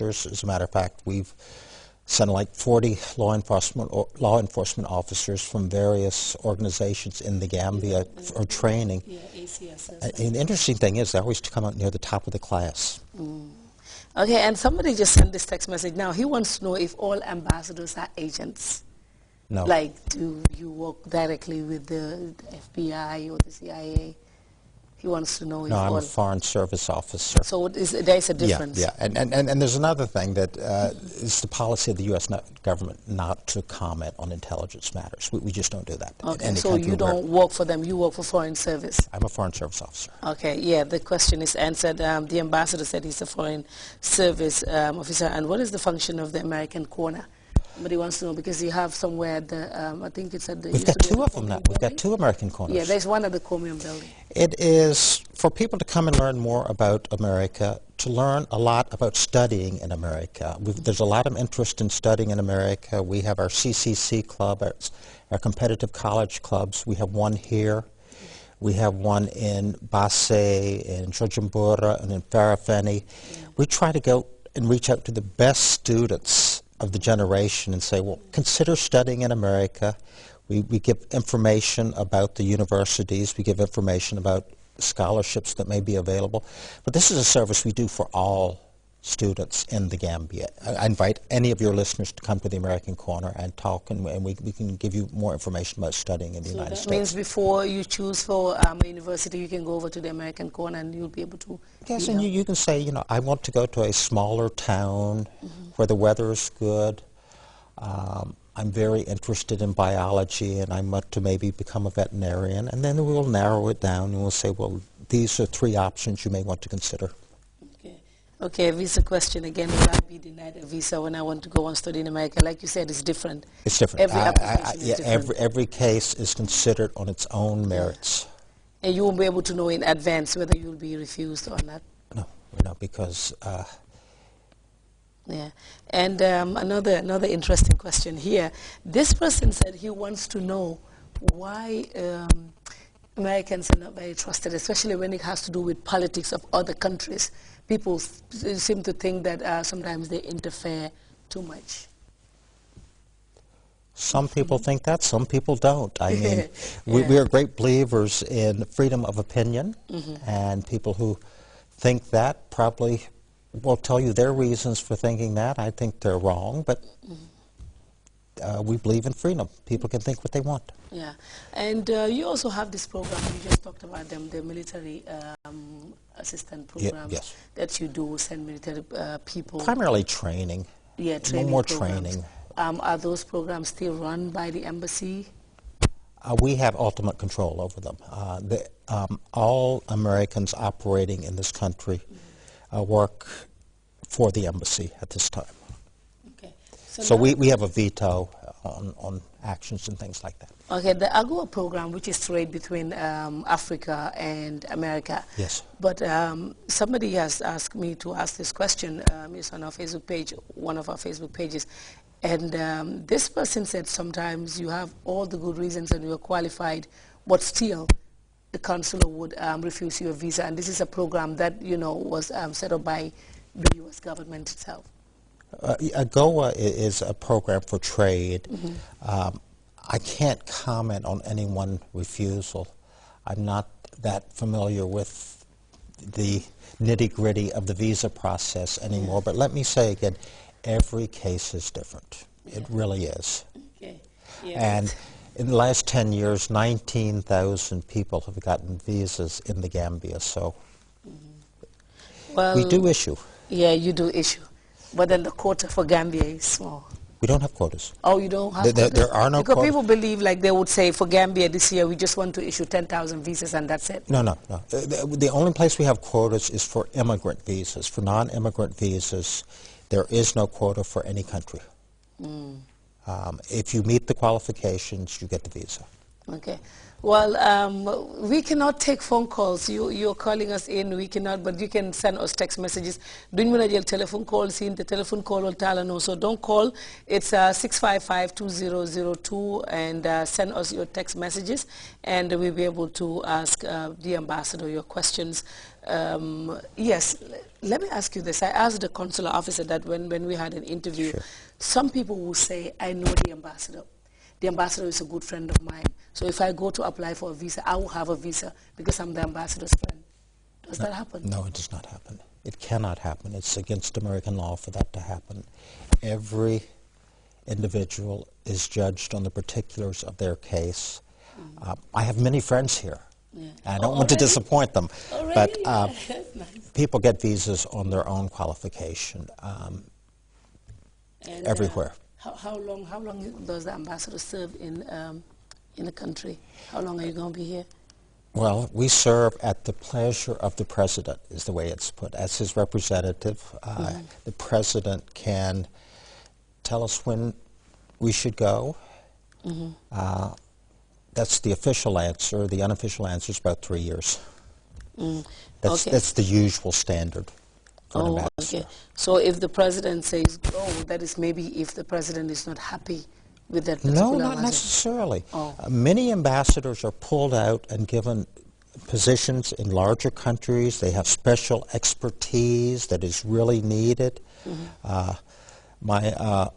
officers. As a matter of fact, we've sent like 40 law enforcement officers from various organizations in the Gambia for training. Yeah, ACS. And the interesting thing is they always come out near the top of the class. Okay, and somebody just sent this text message. Now, he wants to know if all ambassadors are agents. No. Like, do you work directly with the FBI or the CIA? He wants to know if No, I'm all... a Foreign Service officer. So there is a difference. Yeah. And there's another thing that is the policy of the U.S. government not to comment on intelligence matters. We just don't do that. Okay, so you don't work for them, you work for Foreign Service. I'm a Foreign Service officer. Okay, yeah, the question is answered. The ambassador said he's a Foreign Service officer. And what is the function of the American corner? Somebody wants to know, because you have somewhere the, I think it's at the... We've got two of them now. We've got two American corners. Yeah, there's one at the Comium building. It is for people to come and learn more about America, to learn a lot about studying in America. There's a lot of interest in studying in America. We have our CCC club, our competitive college clubs. We have one here. We have one in Basse, in Jojimbura, and in Farafeni. Yeah. We try to go and reach out to the best students of the generation and say, well, consider studying in America. We give information about the universities. We give information about scholarships that may be available. But this is a service we do for all students in the Gambia. I invite any of your listeners to come to the American Corner and talk, and we can give you more information about studying in the United States. So that means before you choose for a university, you can go over to the American Corner and you'll be able to... Yes, and you can say, you know, I want to go to a smaller town where the weather is good. I'm very interested in biology, and I want to maybe become a veterinarian. And then we'll narrow it down, and we'll say, well, these are 3 options you may want to consider. Okay, a visa question again. Will I be denied a visa when I want to go and study in America? Like you said, it's different. It's different. Every application is different. Every case is considered on its own merits. And you won't be able to know in advance whether you'll be refused or not? No, because... Yeah, and another interesting question here. This person said he wants to know why Americans are not very trusted, especially when it has to do with politics of other countries. People seem to think that sometimes they interfere too much. Some people think that, some people don't. I mean, we are great believers in freedom of opinion, and people who think that probably will tell you their reasons for thinking that. I think they're wrong, but we believe in freedom. People can think what they want. Yeah, and you also have this program, you just talked about them, the military assistant program that you do, send military people. Primarily training. Yeah, training more programs. Training. Are those programs still run by the embassy? We have ultimate control over them. All Americans operating in this country work for the embassy at this time. Okay. So we have a veto on actions and things like that. Okay, the AGOA program, which is trade between Africa and America. Yes. But somebody has asked me to ask this question. It's on our Facebook page, one of our Facebook pages. And this person said sometimes you have all the good reasons and you're qualified, but still the consular would refuse you a visa. And this is a program that, you know, was set up by the U.S. government itself. AGOA is a program for trade. I can't comment on any one refusal. I'm not that familiar with the nitty-gritty of the visa process anymore. But let me say again, every case is different. It really is. Okay. And in the last 10 years, 19,000 people have gotten visas in the Gambia. So well, we do issue. Yeah, you do issue. But then the quota for Gambia is small. We don't have quotas. Oh, you don't have quotas? There are no quotas. Because people believe, like they would say, for Gambia this year, we just want to issue 10,000 visas and that's it. No. The only place we have quotas is for immigrant visas. For non-immigrant visas, there is no quota for any country. If you meet the qualifications, you get the visa. Okay. Well, we cannot take phone calls. You're calling us in. We cannot, but you can send us text messages. Duñ mëna jël telephone calls in the telephone call will tell no. So don't call. It's 655-2002 and send us your text messages, and we'll be able to ask the ambassador your questions. Yes. Let me ask you this. I asked the consular officer that when we had an interview. Sure. Some people will say, I know the ambassador. The ambassador is a good friend of mine. So if I go to apply for a visa, I will have a visa because I'm the ambassador's friend. Does that happen? No, it does not happen. It cannot happen. It's against American law for that to happen. Every individual is judged on the particulars of their case. I have many friends here. Yeah. I don't want to disappoint them, but nice. people get visas on their own qualification And, everywhere. How long does the ambassador serve in the country? How long are you going to be here? Well, we serve at the pleasure of the president, is the way it's put. As his representative, the president can tell us when we should go. That's the official answer. The unofficial answer is about 3 years. That's the usual standard. Okay. So if the president says go, that is maybe if the president is not happy with that particular No, not ambassador. necessarily. Oh. Many ambassadors are pulled out and given positions in larger countries. They have special expertise that is really needed. My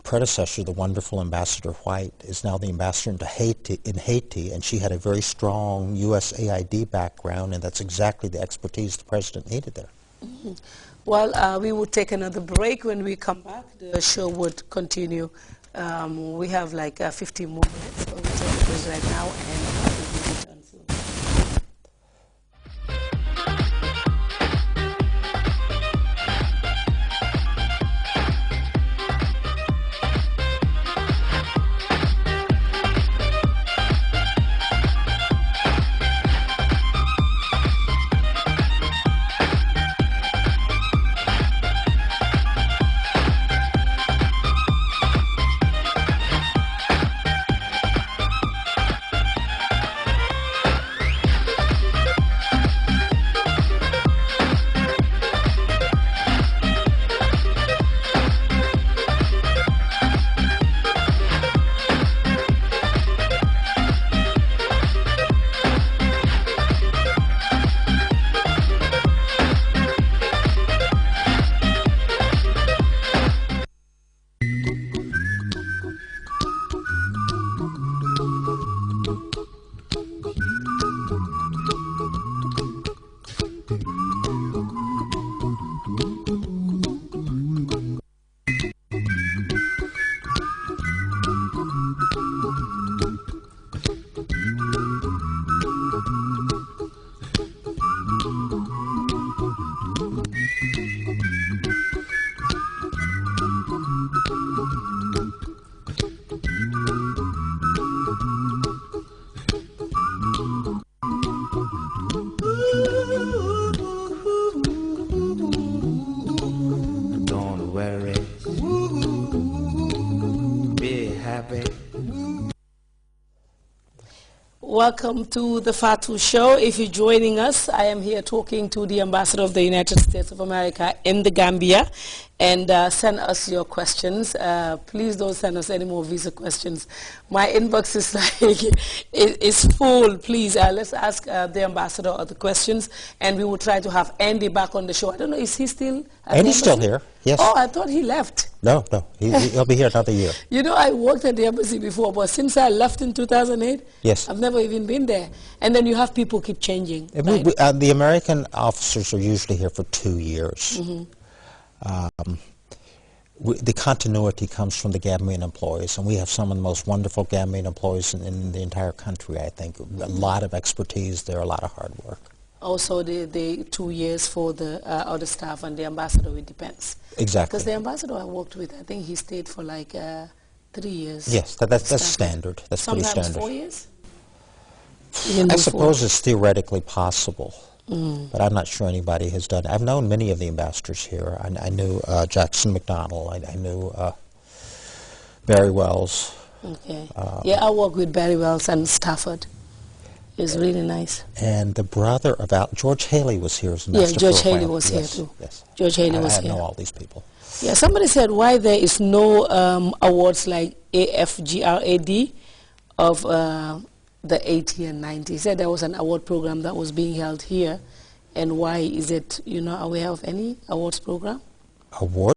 predecessor, the wonderful Ambassador White, is now the ambassador in Haiti, and she had a very strong USAID background, and that's exactly the expertise the president needed there. Well, we will take another break. When we come back, the show would continue. We have like 15 more minutes, so we'll take a break right now, and we'll return soon. Don't worry, be happy. Welcome to the Fatu Show. If you're joining us, I am here talking to the Ambassador of the United States of America in the Gambia. And send us your questions. Please don't send us any more visa questions. My inbox is like, it's full. Please, let's ask the ambassador other questions, and we will try to have Andy back on the show. I don't know, is he still at the Andy's still embassy? here, yes. Oh, I thought he left. No, he'll be here another year. You know, I worked at the embassy before, but since I left in 2008, Yes. I've never even been there. And then you have people keep changing. Right? The American officers are usually here for 2 years. The continuity comes from the Gambian employees, and we have some of the most wonderful Gambian employees in the entire country, I think. A lot of expertise there, a lot of hard work. Also, the 2 years for the other staff, and the ambassador, it depends. Exactly. Because the ambassador I worked with, I think he stayed for like 3 years. Yes, that's standard. That's Sometimes pretty standard. 4 years? I suppose it's theoretically possible, but I'm not sure anybody has done it. I've known many of the ambassadors here. I knew Jackson McDonald. I knew Barry Wells. Okay. Yeah, I work with Barry Wells and Stafford. It's really nice. And the brother of George Haley was here as a Yeah, master George for a Haley while. was Yes, here too. yes. George Haley was I here. know all these people. Yeah, somebody said why there is no awards like AFGRAD of the 80 and 90. He said there was an award program that was being held here, and why is it, you know, aware of any awards program? Award